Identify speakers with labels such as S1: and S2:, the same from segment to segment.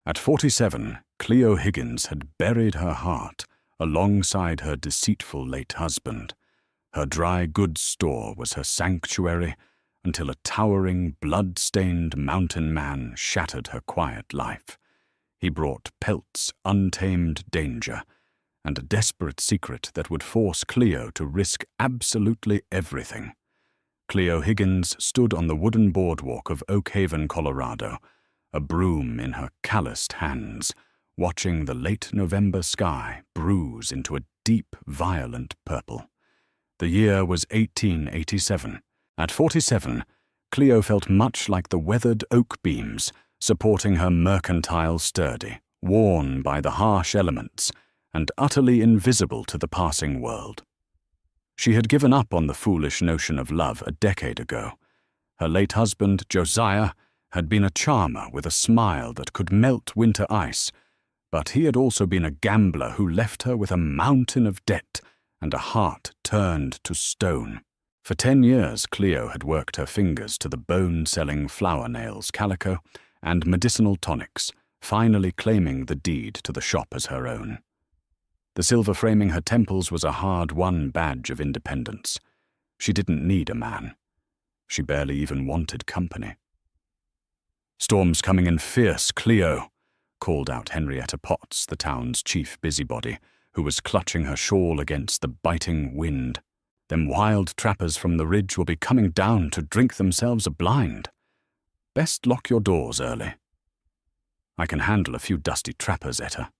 S1: At 47, Cleo Higgins had buried her heart alongside her deceitful late husband. Her dry goods store was her sanctuary until a towering, blood-stained mountain man shattered her quiet life. He brought pelts, untamed danger, and a desperate secret that would force Cleo to risk absolutely everything. Cleo Higgins stood on the wooden boardwalk of Oak Haven, Colorado, a broom in her calloused hands, watching the late November sky bruise into a deep, violent purple. The year was 1887. At 47, Cleo felt much like the weathered oak beams supporting her mercantile sturdy, worn by the harsh elements and utterly invisible to the passing world. She had given up on the foolish notion of love a decade ago. Her late husband, Josiah, had been a charmer with a smile that could melt winter ice, but he had also been a gambler who left her with a mountain of debt and a heart turned to stone. For 10 years, Cleo had worked her fingers to the bone-selling flower nails, calico, and medicinal tonics, finally claiming the deed to the shop as her own. The silver framing her temples was a hard-won badge of independence. She didn't need a man. She barely even wanted company. "Storm's coming in fierce, Cleo," called out Henrietta Potts, the town's chief busybody, who was clutching her shawl against the biting wind. "Them wild trappers from the ridge will be coming down to drink themselves a blind. Best lock your doors early." "I can handle a few dusty trappers, Etta,"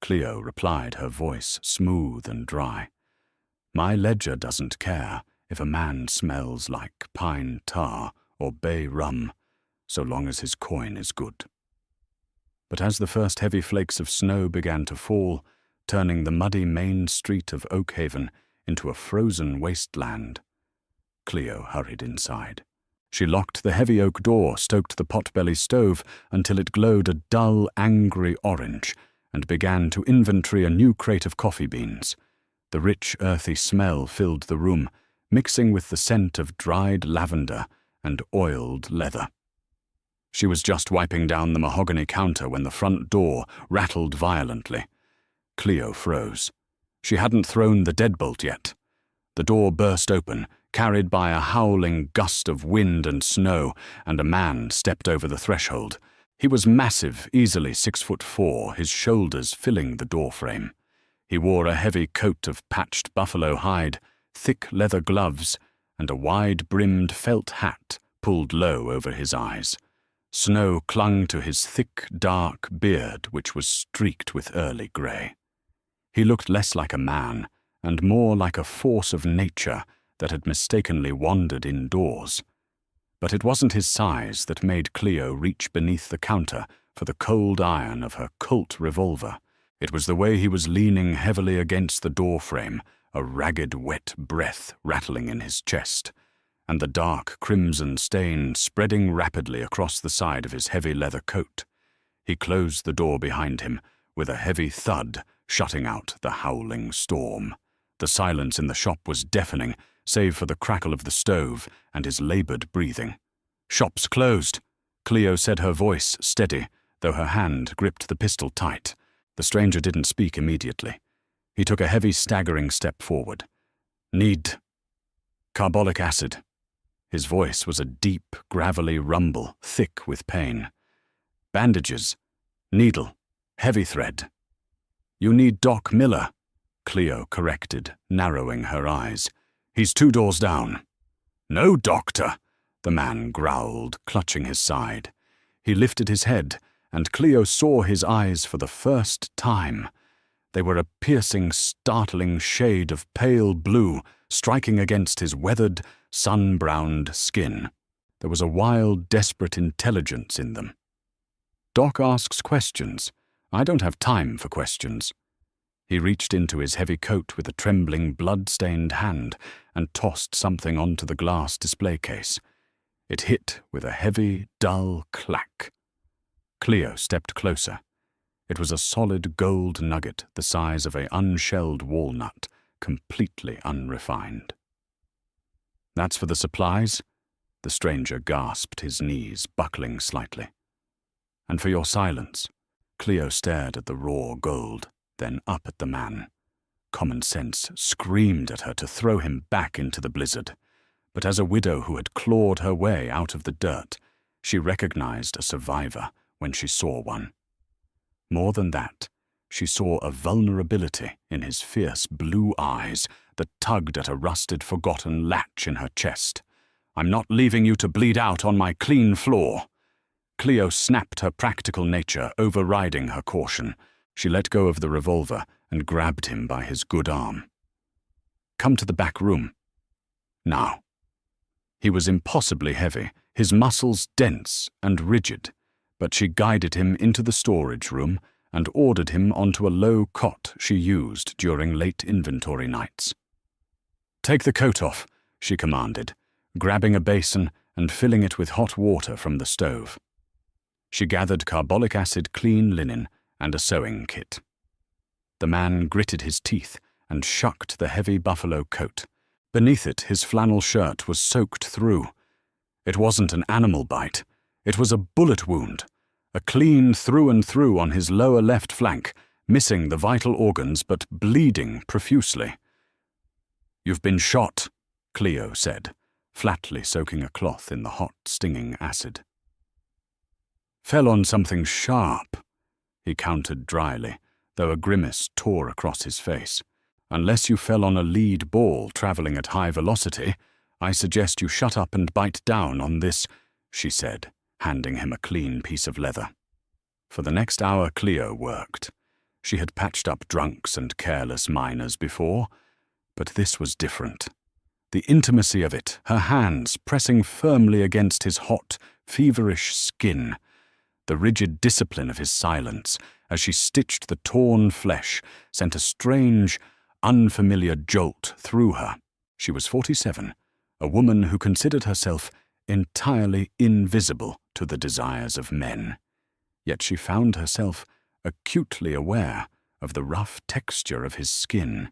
S1: Cleo replied, her voice smooth and dry. "My ledger doesn't care if a man smells like pine tar or bay rum, so long as his coin is good." But as the first heavy flakes of snow began to fall, turning the muddy main street of Oak Haven into a frozen wasteland, Cleo hurried inside. She locked the heavy oak door, stoked the potbelly stove until it glowed a dull, angry orange, and began to inventory a new crate of coffee beans. The rich, earthy smell filled the room, mixing with the scent of dried lavender and oiled leather. She was just wiping down the mahogany counter when the front door rattled violently. Cleo froze. She hadn't thrown the deadbolt yet. The door burst open, carried by a howling gust of wind and snow, and a man stepped over the threshold. He was massive, easily 6'4", his shoulders filling the doorframe. He wore a heavy coat of patched buffalo hide, thick leather gloves, and a wide-brimmed felt hat pulled low over his eyes. Snow clung to his thick, dark beard, which was streaked with early grey. He looked less like a man, and more like a force of nature that had mistakenly wandered indoors. But it wasn't his size that made Cleo reach beneath the counter for the cold iron of her Colt revolver. It was the way he was leaning heavily against the doorframe, a ragged, wet breath rattling in his chest, and the dark crimson stain spreading rapidly across the side of his heavy leather coat. He closed the door behind him with a heavy thud, shutting out the howling storm. The silence in the shop was deafening, save for the crackle of the stove and his labored breathing. "Shop's closed," Cleo said, her voice steady, though her hand gripped the pistol tight. The stranger didn't speak immediately. He took a heavy, staggering step forward. "Need carbolic acid." His voice was a deep, gravelly rumble, thick with pain. "Bandages, needle, heavy thread." "You need Doc Miller," Cleo corrected, narrowing her eyes. "He's 2 doors down." "No doctor," the man growled, clutching his side. He lifted his head, and Cleo saw his eyes for the first time. They were a piercing, startling shade of pale blue, striking against his weathered, sun-browned skin. There was a wild, desperate intelligence in them. "Doc asks questions. I don't have time for questions." He reached into his heavy coat with a trembling, blood-stained hand and tossed something onto the glass display case. It hit with a heavy, dull clack. Cleo stepped closer. It was a solid gold nugget the size of an unshelled walnut, completely unrefined. "That's for the supplies?" The stranger gasped, his knees buckling slightly. "And for your silence." Cleo stared at the raw gold, then up at the man. Common sense screamed at her to throw him back into the blizzard, but as a widow who had clawed her way out of the dirt, she recognized a survivor when she saw one. More than that, she saw a vulnerability in his fierce blue eyes that tugged at a rusted, forgotten latch in her chest. "I'm not leaving you to bleed out on my clean floor." Cleo snapped her practical nature, overriding her caution. She let go of the revolver and grabbed him by his good arm. "Come to the back room. Now." He was impossibly heavy, his muscles dense and rigid, but she guided him into the storage room and ordered him onto a low cot she used during late inventory nights. "Take the coat off," she commanded, grabbing a basin and filling it with hot water from the stove. She gathered carbolic acid clean linen and a sewing kit. The man gritted his teeth and shucked the heavy buffalo coat. Beneath it, his flannel shirt was soaked through. It wasn't an animal bite. It was a bullet wound, a clean through and through on his lower left flank, missing the vital organs but bleeding profusely. "You've been shot," Cleo said, flatly soaking a cloth in the hot, stinging acid. "Fell on something sharp," he countered dryly, though a grimace tore across his face. "Unless you fell on a lead ball traveling at high velocity, I suggest you shut up and bite down on this," she said, handing him a clean piece of leather. For the next hour, Cleo worked. She had patched up drunks and careless miners before, but this was different. The intimacy of it, her hands pressing firmly against his hot, feverish skin, the rigid discipline of his silence as she stitched the torn flesh sent a strange, unfamiliar jolt through her. She was 47, a woman who considered herself entirely invisible to the desires of men. Yet she found herself acutely aware of the rough texture of his skin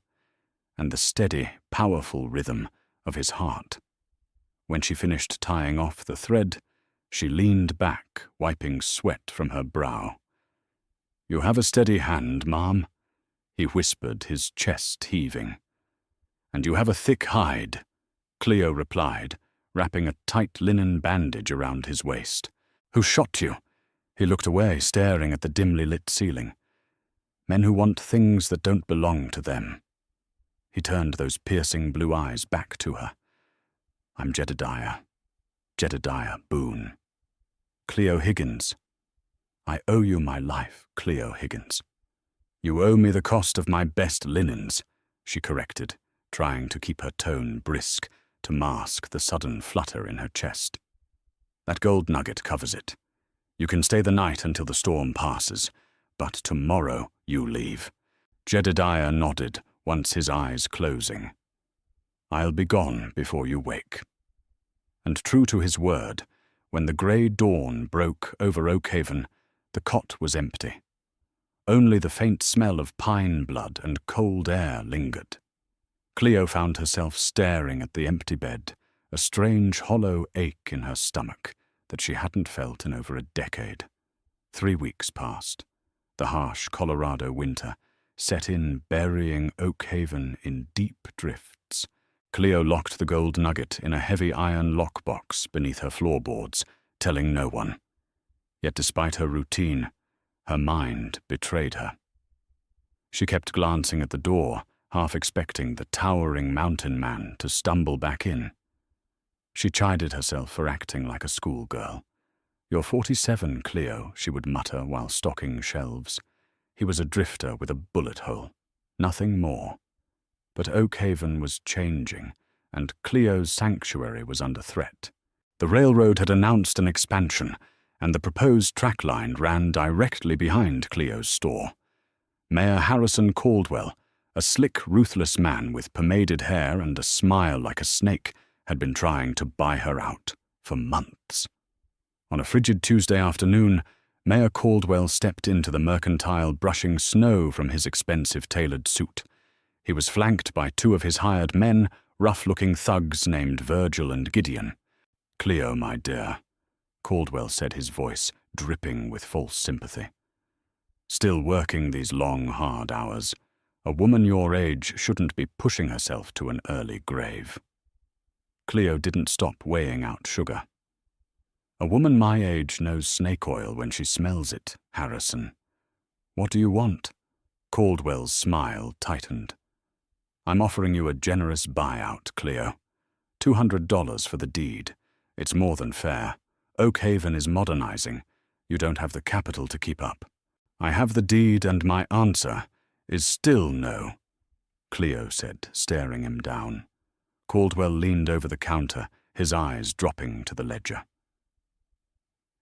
S1: and the steady, powerful rhythm of his heart. When she finished tying off the thread, she leaned back, wiping sweat from her brow. "You have a steady hand, ma'am," he whispered, his chest heaving. "And you have a thick hide," Cleo replied, wrapping a tight linen bandage around his waist. "Who shot you?" He looked away, staring at the dimly lit ceiling. "Men who want things that don't belong to them." He turned those piercing blue eyes back to her. "I'm Jedediah Boone. Cleo Higgins. I owe you my life, Cleo Higgins." "You owe me the cost of my best linens," she corrected, trying to keep her tone brisk to mask the sudden flutter in her chest. "That gold nugget covers it. You can stay the night until the storm passes, but tomorrow you leave." Jedediah nodded, once his eyes closing. "I'll be gone before you wake." And true to his word, when the grey dawn broke over Oakhaven, the cot was empty. Only the faint smell of pine blood and cold air lingered. Cleo found herself staring at the empty bed, a strange hollow ache in her stomach that she hadn't felt in over a decade. 3 weeks passed. The harsh Colorado winter set in, burying Oakhaven in deep drifts. Cleo locked the gold nugget in a heavy iron lockbox beneath her floorboards, telling no one. Yet despite her routine, her mind betrayed her. She kept glancing at the door, half expecting the towering mountain man to stumble back in. She chided herself for acting like a schoolgirl. "You're 47, Cleo," she would mutter while stocking shelves. He was a drifter with a bullet hole, nothing more. But Oakhaven was changing, and Cleo's sanctuary was under threat. The railroad had announced an expansion, and the proposed track line ran directly behind Cleo's store. Mayor Harrison Caldwell, a slick, ruthless man with pomaded hair and a smile like a snake, had been trying to buy her out for months. On a frigid Tuesday afternoon, Mayor Caldwell stepped into the mercantile, brushing snow from his expensive tailored suit. He was flanked by 2 of his hired men, rough-looking thugs named Virgil and Gideon. "Cleo, my dear," Caldwell said, his voice dripping with false sympathy. Still working these long, hard hours. A woman your age shouldn't be pushing herself to an early grave. Cleo didn't stop weighing out sugar. A woman my age knows snake oil when she smells it, Harrison. What do you want? Caldwell's smile tightened. I'm offering you a generous buyout, Cleo. $200 for the deed. It's more than fair. Oak Haven is modernizing. You don't have the capital to keep up. I have the deed, and my answer is still no, Cleo said, staring him down. Caldwell leaned over the counter, his eyes dropping to the ledger.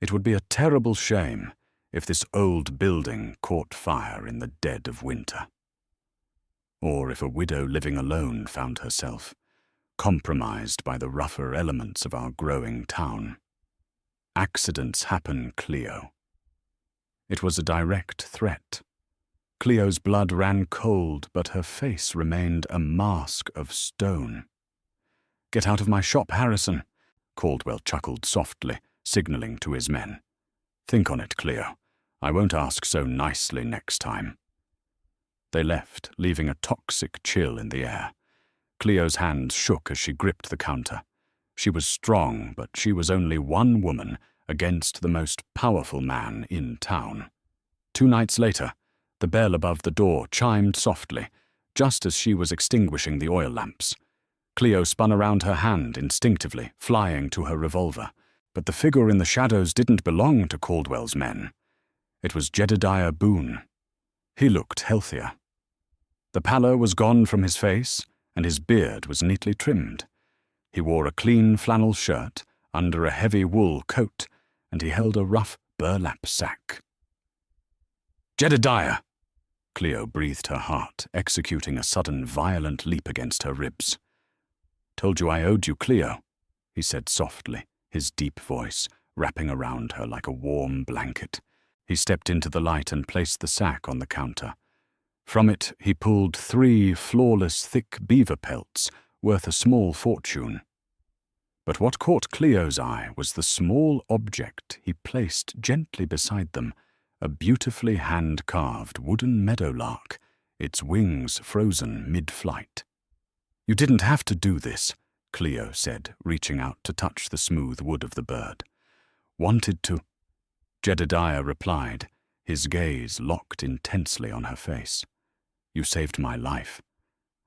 S1: It would be a terrible shame if this old building caught fire in the dead of winter. Or if a widow living alone found herself compromised by the rougher elements of our growing town. Accidents happen, Cleo. It was a direct threat. Cleo's blood ran cold, but her face remained a mask of stone. Get out of my shop, Harrison, Caldwell chuckled softly, signaling to his men. Think on it, Cleo. I won't ask so nicely next time. They left, leaving a toxic chill in the air. Cleo's hands shook as she gripped the counter. She was strong, but she was only one woman against the most powerful man in town. 2 nights later, the bell above the door chimed softly, just as she was extinguishing the oil lamps. Cleo spun around her hand instinctively, flying to her revolver. But the figure in the shadows didn't belong to Caldwell's men. It was Jedediah Boone. He looked healthier. The pallor was gone from his face, and his beard was neatly trimmed. He wore a clean flannel shirt under a heavy wool coat, and he held a rough burlap sack. Jedediah! Cleo breathed her heart, executing a sudden violent leap against her ribs. Told you I owed you, Cleo, he said softly, his deep voice wrapping around her like a warm blanket. He stepped into the light and placed the sack on the counter. From it, he pulled 3 flawless, thick beaver pelts, worth a small fortune. But what caught Cleo's eye was the small object he placed gently beside them, a beautifully hand-carved wooden meadowlark, its wings frozen mid-flight. You didn't have to do this, Cleo said, reaching out to touch the smooth wood of the bird. Wanted to. Jedediah replied, his gaze locked intensely on her face. You saved my life.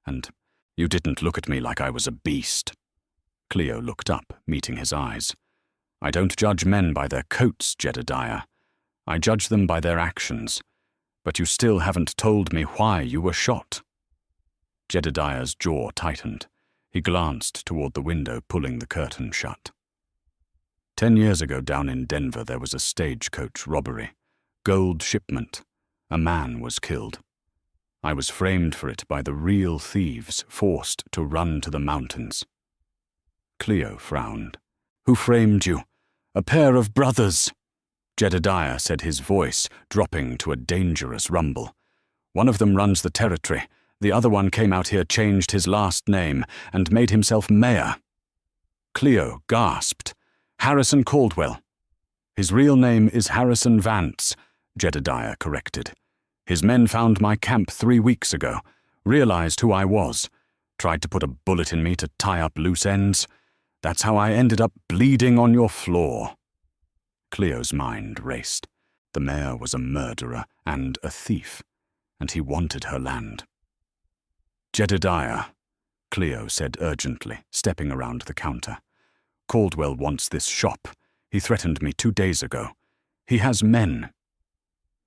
S1: And you didn't look at me like I was a beast. Cleo looked up, meeting his eyes. I don't judge men by their coats, Jedediah. I judge them by their actions. But you still haven't told me why you were shot. Jedediah's jaw tightened. He glanced toward the window, pulling the curtain shut. 10 years ago down in Denver there was a stagecoach robbery. Gold shipment. A man was killed. I was framed for it by the real thieves forced to run to the mountains. Cleo frowned. Who framed you? A pair of brothers. Jedediah said, his voice dropping to a dangerous rumble. One of them runs the territory. The other one came out here, changed his last name, and made himself mayor. Cleo gasped. Harrison Caldwell. His real name is Harrison Vance, Jedediah corrected. His men found my camp 3 weeks ago, realized who I was, tried to put a bullet in me to tie up loose ends. That's how I ended up bleeding on your floor. Cleo's mind raced. The mayor was a murderer and a thief, and he wanted her land. Jedediah, Cleo said urgently, stepping around the counter. Caldwell wants this shop. He threatened me 2 days ago. He has men.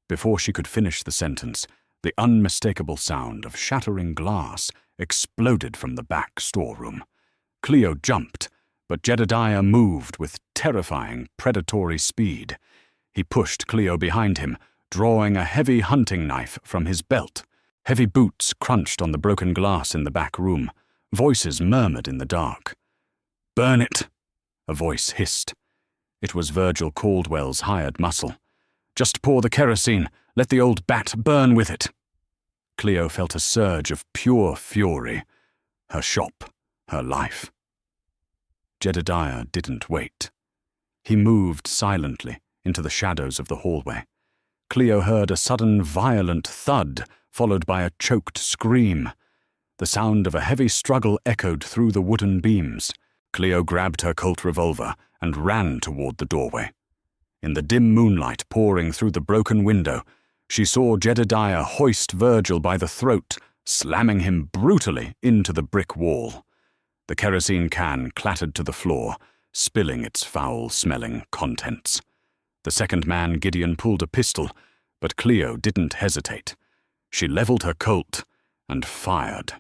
S1: Before she could finish the sentence, the unmistakable sound of shattering glass exploded from the back storeroom. Cleo jumped, but Jedediah moved with terrifying, predatory speed. He pushed Cleo behind him, drawing a heavy hunting knife from his belt. Heavy boots crunched on the broken glass in the back room. Voices murmured in the dark. Burn it, a voice hissed. It was Virgil Caldwell's hired muscle. Just pour the kerosene. Let the old bat burn with it. Cleo felt a surge of pure fury. Her shop, her life. Jedediah didn't wait. He moved silently into the shadows of the hallway. Cleo heard a sudden violent thud, followed by a choked scream. The sound of a heavy struggle echoed through the wooden beams. Cleo grabbed her Colt revolver and ran toward the doorway. In the dim moonlight pouring through the broken window, she saw Jedediah hoist Virgil by the throat, slamming him brutally into the brick wall. The kerosene can clattered to the floor, spilling its foul-smelling contents. The second man, Gideon, pulled a pistol, but Cleo didn't hesitate. She leveled her Colt and fired.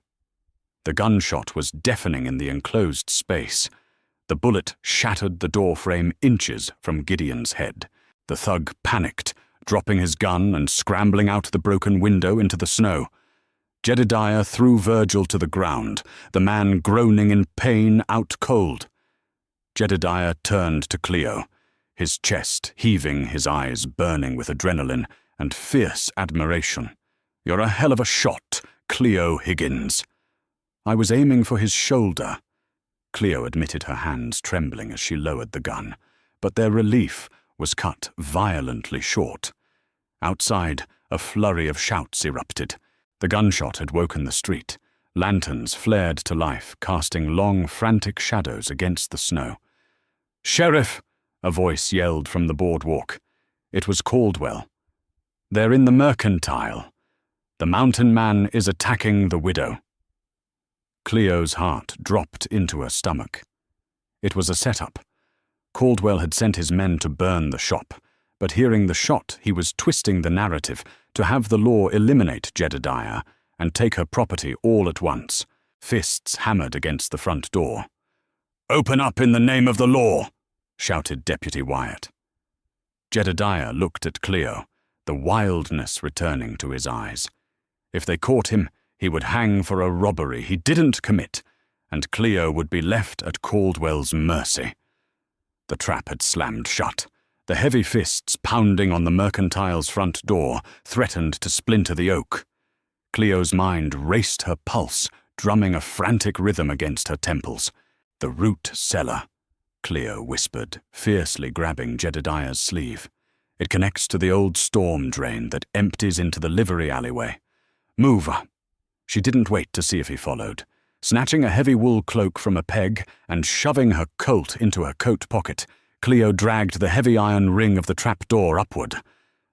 S1: The gunshot was deafening in the enclosed space. The bullet shattered the door frame inches from Gideon's head. The thug panicked, dropping his gun and scrambling out the broken window into the snow. Jedediah threw Virgil to the ground, the man groaning in pain, out cold. Jedediah turned to Cleo, his chest heaving, his eyes burning with adrenaline and fierce admiration. "You're a hell of a shot, Cleo Higgins." "I was aiming for his shoulder." Cleo admitted, her hands trembling as she lowered the gun, but their relief was cut violently short. Outside, a flurry of shouts erupted. The gunshot had woken the street. Lanterns flared to life, casting long, frantic shadows against the snow. "Sheriff!" a voice yelled from the boardwalk. It was Caldwell. "They're in the Mercantile. The mountain man is attacking the widow." Cleo's heart dropped into her stomach. It was a setup. Caldwell had sent his men to burn the shop, but hearing the shot, he was twisting the narrative to have the law eliminate Jedediah and take her property all at once. Fists hammered against the front door. "Open up in the name of the law!" shouted Deputy Wyatt. Jedediah looked at Cleo, the wildness returning to his eyes. If they caught him, he would hang for a robbery he didn't commit, and Cleo would be left at Caldwell's mercy. The trap had slammed shut. The heavy fists pounding on the Mercantile's front door threatened to splinter the oak. Cleo's mind raced her pulse, drumming a frantic rhythm against her temples. "The root cellar," Cleo whispered, fiercely grabbing Jedediah's sleeve. "It connects to the old storm drain that empties into the livery alleyway. Move." She didn't wait to see if he followed. Snatching a heavy wool cloak from a peg and shoving her Colt into her coat pocket, Cleo dragged the heavy iron ring of the trapdoor upward.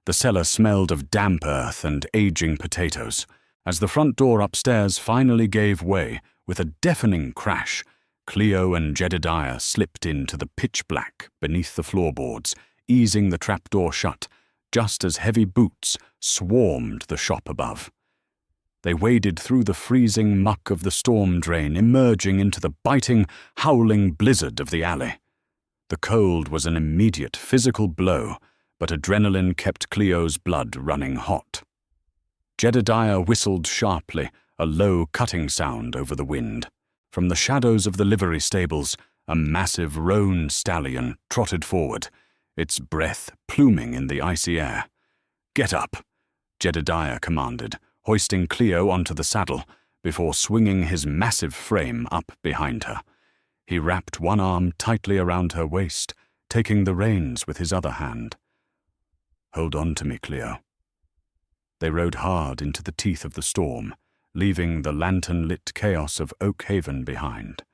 S1: The cellar smelled of damp earth and aging potatoes. As the front door upstairs finally gave way, with a deafening crash, Cleo and Jedediah slipped into the pitch black beneath the floorboards, easing the trapdoor shut, just as heavy boots swarmed the shop above. They waded through the freezing muck of the storm drain, emerging into the biting, howling blizzard of the alley. The cold was an immediate physical blow, but adrenaline kept Cleo's blood running hot. Jedediah whistled sharply, a low cutting sound over the wind. From the shadows of the livery stables, a massive roan stallion trotted forward, its breath pluming in the icy air. "Get up," Jedediah commanded, hoisting Cleo onto the saddle before swinging his massive frame up behind her. He wrapped one arm tightly around her waist, taking the reins with his other hand. "Hold on to me, Cleo." They rode hard into the teeth of the storm, leaving the lantern-lit chaos of Oak Haven behind.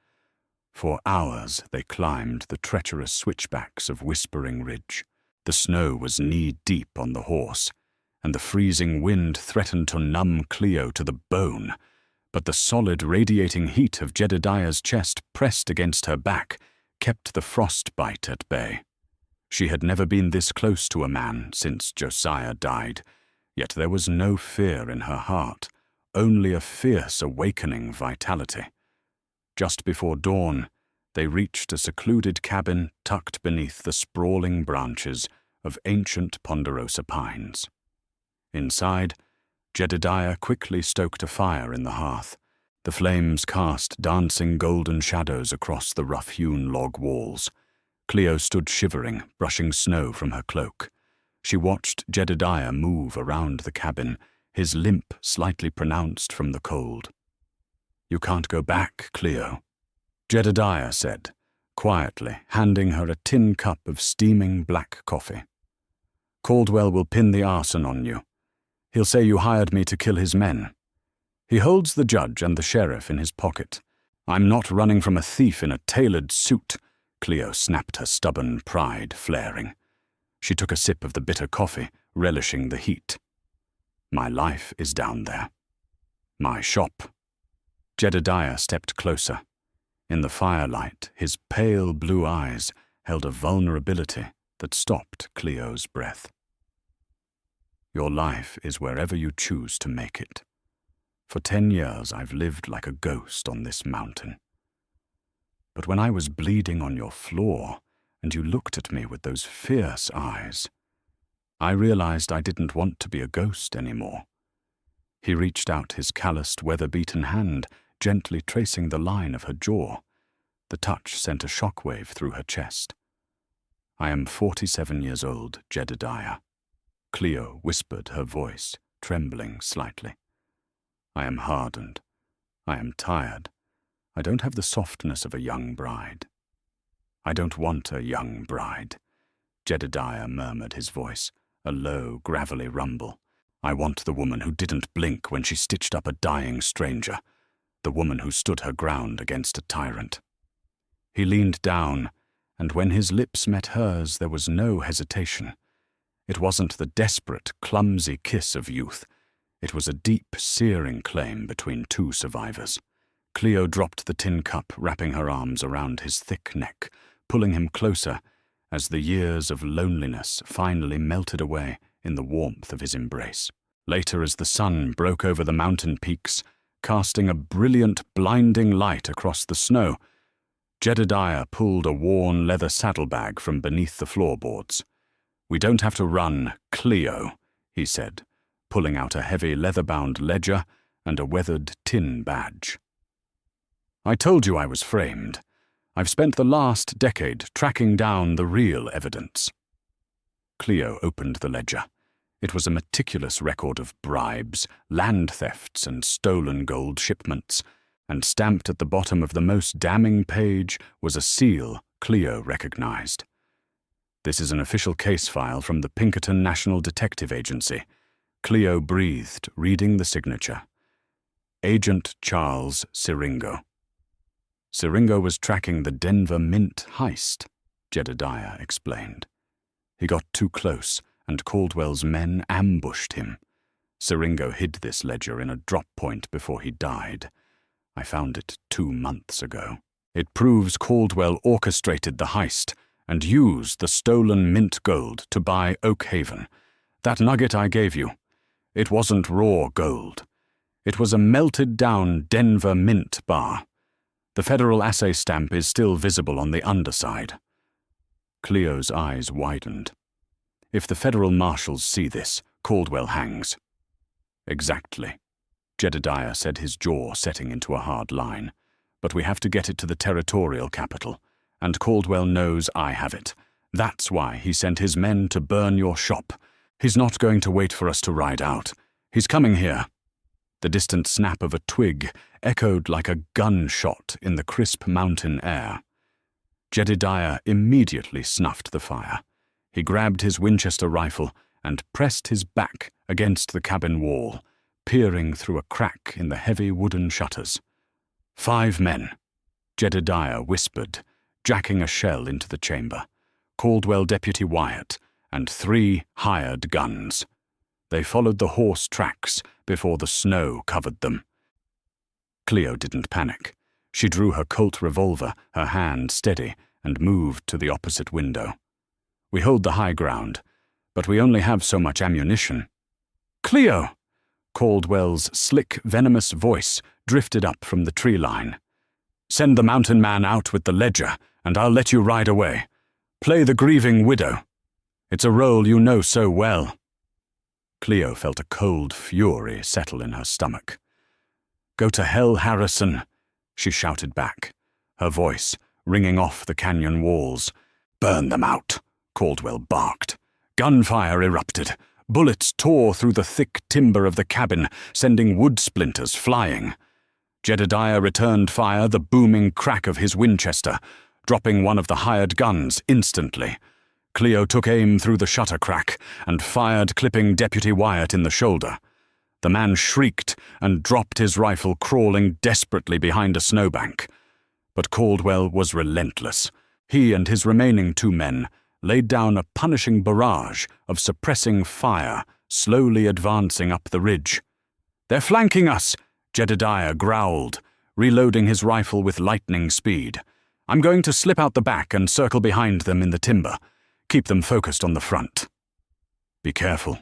S1: For hours they climbed the treacherous switchbacks of Whispering Ridge. The snow was knee-deep on the horse, and the freezing wind threatened to numb Cleo to the bone, but the solid radiating heat of Jedediah's chest pressed against her back kept the frostbite at bay. She had never been this close to a man since Josiah died, yet there was no fear in her heart, only a fierce awakening vitality. Just before dawn, they reached a secluded cabin tucked beneath the sprawling branches of ancient ponderosa pines. Inside, Jedediah quickly stoked a fire in the hearth. The flames cast dancing golden shadows across the rough-hewn log walls. Cleo stood shivering, brushing snow from her cloak. She watched Jedediah move around the cabin, his limp slightly pronounced from the cold. "You can't go back, Cleo," Jedediah said, quietly handing her a tin cup of steaming black coffee. Caldwell will pin the arson on you. He'll say you hired me to kill his men. He holds the judge and the sheriff in his pocket. I'm not running from a thief in a tailored suit. Cleo snapped, her stubborn pride flaring. She took a sip of the bitter coffee, relishing the heat. My life is down there. My shop. Jedediah stepped closer. In the firelight, his pale blue eyes held a vulnerability that stopped Cleo's breath. Your life is wherever you choose to make it. For 10 years I've lived like a ghost on this mountain. But when I was bleeding on your floor, and you looked at me with those fierce eyes, I realized I didn't want to be a ghost anymore. He reached out his calloused, weather-beaten hand, gently tracing the line of her jaw. The touch sent a shockwave through her chest. I am 47 years old, Jedediah. Cleo whispered, her voice trembling slightly. I am hardened. I am tired. I don't have the softness of a young bride. I don't want a young bride. Jedediah murmured, his voice a low, gravelly rumble. I want the woman who didn't blink when she stitched up a dying stranger, the woman who stood her ground against a tyrant. He leaned down, and when his lips met hers, there was no hesitation. It wasn't the desperate, clumsy kiss of youth. It was a deep, searing claim between two survivors. Cleo dropped the tin cup, wrapping her arms around his thick neck, pulling him closer as the years of loneliness finally melted away in the warmth of his embrace. Later, as the sun broke over the mountain peaks, casting a brilliant, blinding light across the snow, Jedediah pulled a worn leather saddlebag from beneath the floorboards. We don't have to run, Cleo, he said, pulling out a heavy leather-bound ledger and a weathered tin badge. I told you I was framed. I've spent the last decade tracking down the real evidence. Cleo opened the ledger. It was a meticulous record of bribes, land thefts, and stolen gold shipments, and stamped at the bottom of the most damning page was a seal Cleo recognized. This is an official case file from the Pinkerton National Detective Agency. Cleo breathed, reading the signature. Agent Charles Siringo. Siringo was tracking the Denver Mint heist, Jedediah explained. He got too close, and Caldwell's men ambushed him. Siringo hid this ledger in a drop point before he died. I found it 2 months ago. It proves Caldwell orchestrated the heist and used the stolen mint gold to buy Oak Haven. That nugget I gave you, it wasn't raw gold. It was a melted-down Denver Mint bar. The federal assay stamp is still visible on the underside. Cleo's eyes widened. If the federal marshals see this, Caldwell hangs. Exactly. Jedediah said, his jaw setting into a hard line. But we have to get it to the territorial capital, and Caldwell knows I have it. That's why he sent his men to burn your shop. He's not going to wait for us to ride out. He's coming here. The distant snap of a twig echoed like a gunshot in the crisp mountain air. Jedediah immediately snuffed the fire. He grabbed his Winchester rifle and pressed his back against the cabin wall, peering through a crack in the heavy wooden shutters. 5 men, Jedediah whispered, jacking a shell into the chamber. Caldwell Deputy Wyatt, and 3 hired guns. They followed the horse tracks before the snow covered them. Cleo didn't panic. She drew her Colt revolver, her hand steady, and moved to the opposite window. We hold the high ground, but we only have so much ammunition. Cleo! Caldwell's slick, venomous voice drifted up from the tree line. Send the mountain man out with the ledger, and I'll let you ride away. Play the grieving widow. It's a role you know so well. Cleo felt a cold fury settle in her stomach. Go to hell, Harrison, she shouted back, her voice ringing off the canyon walls. Burn them out, Caldwell barked. Gunfire erupted. Bullets tore through the thick timber of the cabin, sending wood splinters flying. Jedediah returned fire, the booming crack of his Winchester, dropping one of the hired guns instantly. Cleo took aim through the shutter crack and fired, clipping Deputy Wyatt in the shoulder. The man shrieked and dropped his rifle, crawling desperately behind a snowbank. But Caldwell was relentless. He and his remaining 2 men laid down a punishing barrage of suppressing fire, slowly advancing up the ridge. "They're flanking us," Jedediah growled, reloading his rifle with lightning speed. "I'm going to slip out the back and circle behind them in the timber. Keep them focused on the front." "Be careful,"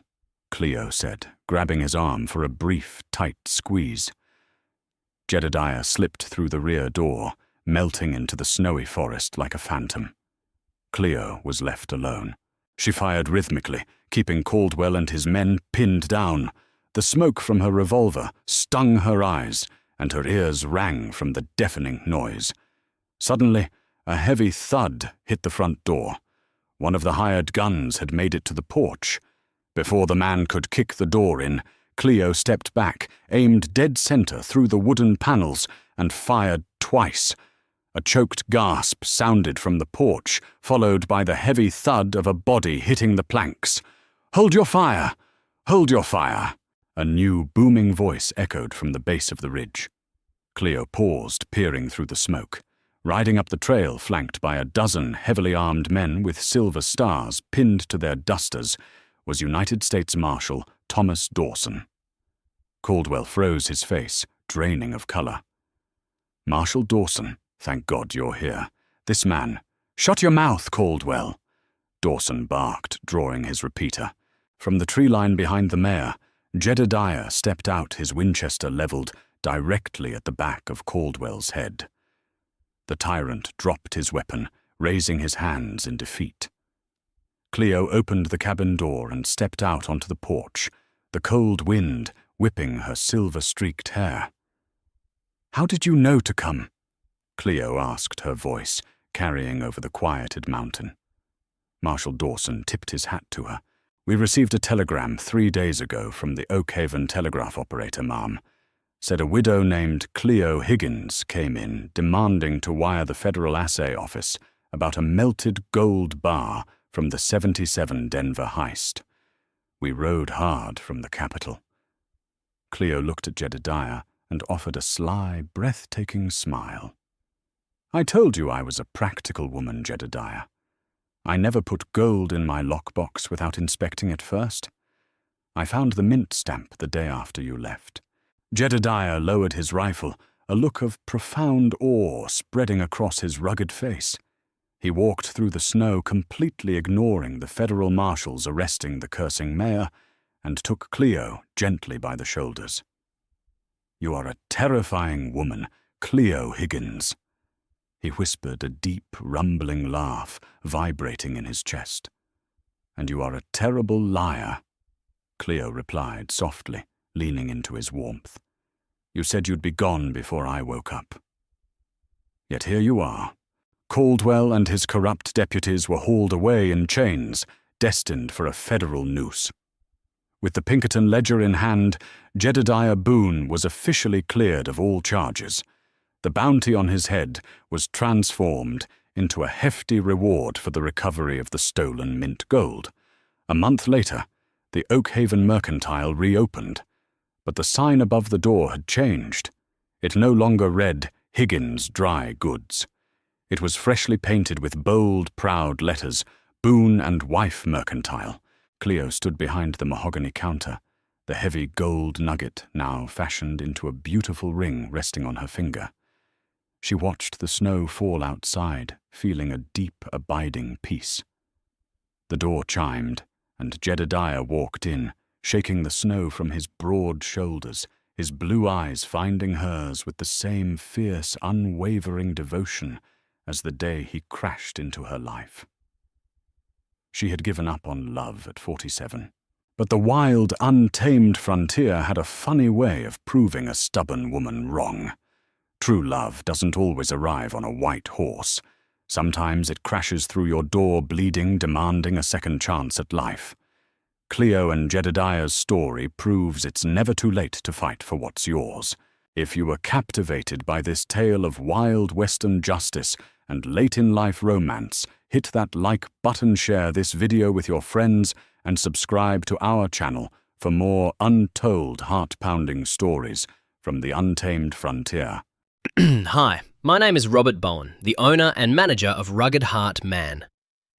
S1: Cleo said, grabbing his arm for a brief, tight squeeze. Jedediah slipped through the rear door, melting into the snowy forest like a phantom. Cleo was left alone. She fired rhythmically, keeping Caldwell and his men pinned down. The smoke from her revolver stung her eyes, and her ears rang from the deafening noise. Suddenly, a heavy thud hit the front door. One of the hired guns had made it to the porch. Before the man could kick the door in, Cleo stepped back, aimed dead center through the wooden panels, and fired twice. A choked gasp sounded from the porch, followed by the heavy thud of a body hitting the planks. "Hold your fire! Hold your fire!" A new, booming voice echoed from the base of the ridge. Cleo paused, peering through the smoke. Riding up the trail, flanked by a dozen heavily armed men with silver stars pinned to their dusters, was United States Marshal Thomas Dawson. Caldwell froze his face, draining of color. "Marshal Dawson, thank God you're here. This man—" "Shut your mouth, Caldwell!" Dawson barked, drawing his repeater. From the tree line behind the mayor, Jedediah stepped out, his Winchester leveled directly at the back of Caldwell's head. The tyrant dropped his weapon, raising his hands in defeat. Cleo opened the cabin door and stepped out onto the porch, the cold wind whipping her silver-streaked hair. "How did you know to come?" Cleo asked, her voice carrying over the quieted mountain. Marshal Dawson tipped his hat to her. "We received a telegram 3 days ago from the Oakhaven telegraph operator, ma'am. Said a widow named Cleo Higgins came in demanding to wire the Federal Assay Office about a melted gold bar from the 77 Denver heist. We rode hard from the capital." Cleo looked at Jedediah and offered a sly, breathtaking smile. "I told you I was a practical woman, Jedediah. I never put gold in my lockbox without inspecting it first. I found the mint stamp the day after you left." Jedediah lowered his rifle, a look of profound awe spreading across his rugged face. He walked through the snow, completely ignoring the federal marshals arresting the cursing mayor, and took Cleo gently by the shoulders. "You are a terrifying woman, Cleo Higgins." He whispered, a deep, rumbling laugh vibrating in his chest. "And you are a terrible liar," Cleo replied softly, leaning into his warmth. "You said you'd be gone before I woke up. Yet here you are." Caldwell and his corrupt deputies were hauled away in chains, destined for a federal noose. With the Pinkerton ledger in hand, Jedediah Boone was officially cleared of all charges. The bounty on his head was transformed into a hefty reward for the recovery of the stolen mint gold. A month later, the Oakhaven Mercantile reopened, but the sign above the door had changed. It no longer read Higgins Dry Goods. It was freshly painted with bold, proud letters, Boone and Wife Mercantile. Cleo stood behind the mahogany counter, the heavy gold nugget now fashioned into a beautiful ring resting on her finger. She watched the snow fall outside, feeling a deep, abiding peace. The door chimed, and Jedediah walked in, shaking the snow from his broad shoulders, his blue eyes finding hers with the same fierce, unwavering devotion as the day he crashed into her life. She had given up on love at 47, but the wild, untamed frontier had a funny way of proving a stubborn woman wrong. True love doesn't always arrive on a white horse. Sometimes it crashes through your door bleeding, demanding a second chance at life. Cleo and Jedediah's story proves it's never too late to fight for what's yours. If you were captivated by this tale of wild Western justice and late-in-life romance, hit that like button, share this video with your friends, and subscribe to our channel for more untold, heart-pounding stories from the untamed frontier.
S2: Hi, my name is Robert Bowen, the owner and manager of Rugged Heart Man.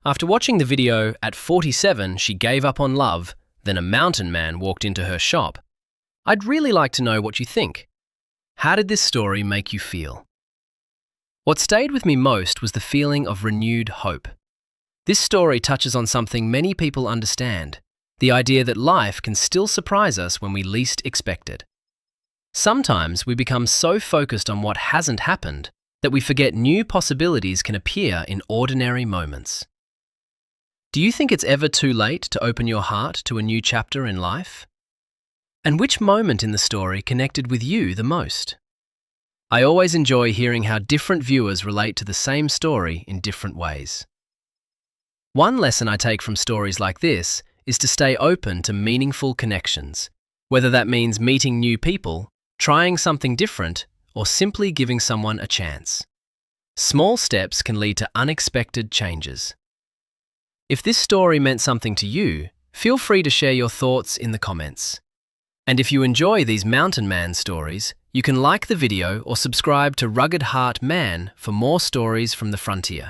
S2: After watching the video, at 47 she gave up on love, then a mountain man walked into her shop. I'd really like to know what you think. How did this story make you feel? What stayed with me most was the feeling of renewed hope. This story touches on something many people understand, the idea that life can still surprise us when we least expect it. Sometimes we become so focused on what hasn't happened that we forget new possibilities can appear in ordinary moments. Do you think it's ever too late to open your heart to a new chapter in life? And which moment in the story connected with you the most? I always enjoy hearing how different viewers relate to the same story in different ways. One lesson I take from stories like this is to stay open to meaningful connections, whether that means meeting new people, trying something different, or simply giving someone a chance. Small steps can lead to unexpected changes. If this story meant something to you, feel free to share your thoughts in the comments. And if you enjoy these mountain man stories, you can like the video or subscribe to Rugged Heart Man for more stories from the frontier.